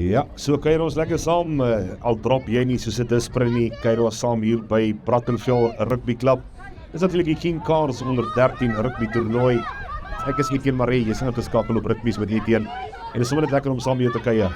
Ja, so kuier ons lekker saam, al drop jy nie soos 'n disprin nie, kuier ons saam hier by Brackenfell Rugby Club. Dis natuurlik die King Cars onder 13 rugby toernooi. Ek is Etienne Maree, jy sien op te skakel op rugby's met Etienne. En dit is sommer net lekker om saam met jou te kuier.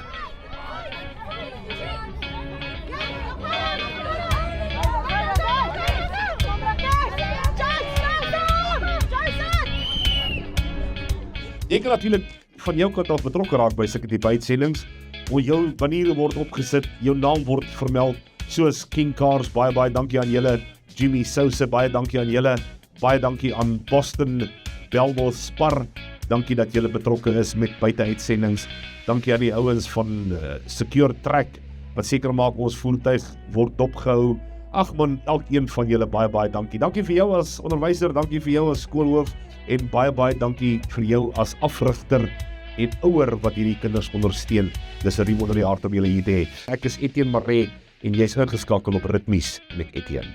Jy kan natuurlik van jou kant af betrokke raak by sulke tipe uitsendings. Jou baniere word opgesit, jou naam word vermeld, soos King Cars, baie dankie aan julle, Jimmy Sousa, baie dankie aan julle, baie dankie aan Boston Belleville Spar, dankie dat julle betrokke is met buiteuitsendings, dankie aan die ouens van Secure Track, wat seker maak ons voertuig word dopgehou. Ag man, elkeen van julle baie dankie. Dankie vir jou as onderwyser, dankie vir jou as skoolhoof, en baie dankie vir jou as afrigter en ouer wat hierdie kinders ondersteun. Dis 'n riem onder die hart om julle hier te hê. Ek is Etienne Maree en jy's ingeskakel op Ritmies met Etienne.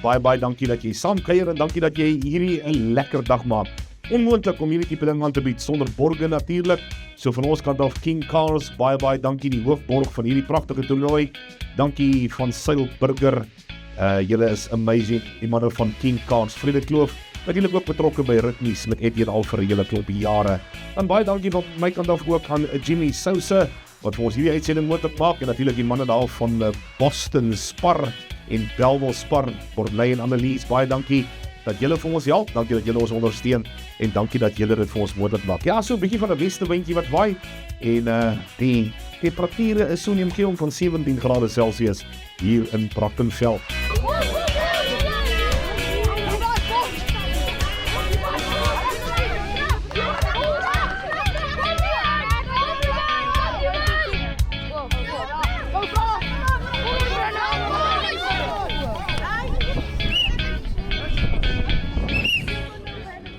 Baie dankie dat jy saam kuier en dankie dat jy hierdie 'n lekker dag maak. Onmoontlik om hierdie tipe ding aan te bied sonder borge natuurlik. So van ons kant af King Cars, baie dankie, die hoofborg van hierdie pragtige toernooi. Dankie van Seil Burger. Julle is amazing. Die manne van King Cars, Vrede Kloof, natuurlik ook betrokke by Ritmies met Etienne al vir 'n hele klomp jare. Dan baie dankie van my kant af ook aan Jimmy Sousa wat vir ons hierdie uitsending moontlik maak en natuurlik die manne daar van Boston Spar en Belleville Spar, Borney en Annelies, baie dankie dat julle vir ons help, dankie dat julle ons ondersteun en dankie dat julle dit vir ons moontlik maak. Ja, so 'n bietjie van 'n westewindjie wat waai en die temperature is so in die omgewing van 17 grade Celsius hier in Brackenfell.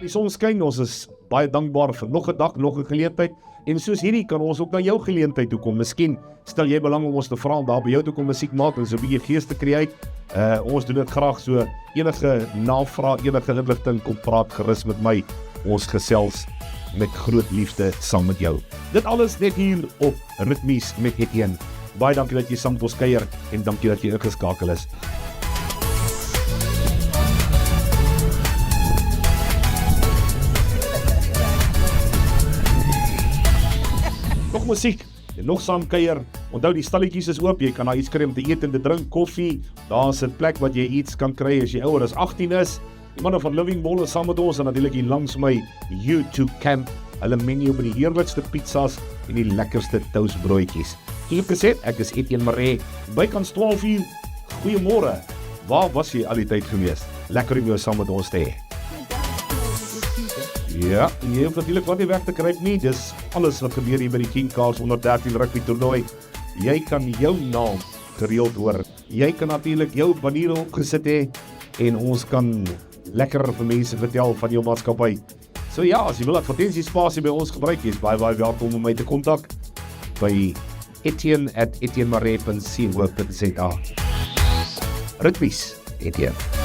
Die son skyn, ons is baie dankbaar vir nog 'n dag, nog 'n geleentheid. En soos hierdie kan ons ook na jou geleentheid toe kom. Miskien stel jy belang om ons te vra om daar by jou toe kom musiek maak en so 'n bietjie gees te create. Ons doen dit graag, so enige navraag, enige inligting, kom praat gerus met my. Ons gesels met groot liefde saam met jou. Dit alles net hier op Ritmies met Etienne. Baie dankie dat jy saam met ons kuier en dankie dat jy ingeskakel is. Nog musiek, en nog saam kuier. Onthou die stalletjies is oop, jy kan daar iets kry om te eet en te drink, koffie. Daar's 'n plek wat jy iets kan kry as jy ouer as 18 is. Die manne van Living Ball is saam met ons en natuurlik hier langs my YouTube Camp. Hulle menu met die heerlikste pizzas en die lekkerste toastbroodjies. Soos gesê, ek is Etienne Maree. Bykans 12:00. Goeiemôre. Waar was jy al die tyd gewees? Lekker om jou saam met ons te hê. Ja, en jy hoef natuurlijk wat nie weg te kry nie, dis alles wat gebeur hier by die King Cars onder 13 rugby toernooi. Jy kan jou naam gereeld hoor. Jy kan natuurlijk jou baniere opgesit hê en ons kan lekker vir mense vertel van jou maatskappy. So ja, as jy wil advertensiespasie by ons gebruik, jy is baie welkom om my te kontak by etienne@etiennemaree.co.za. Ritmies, Etienne.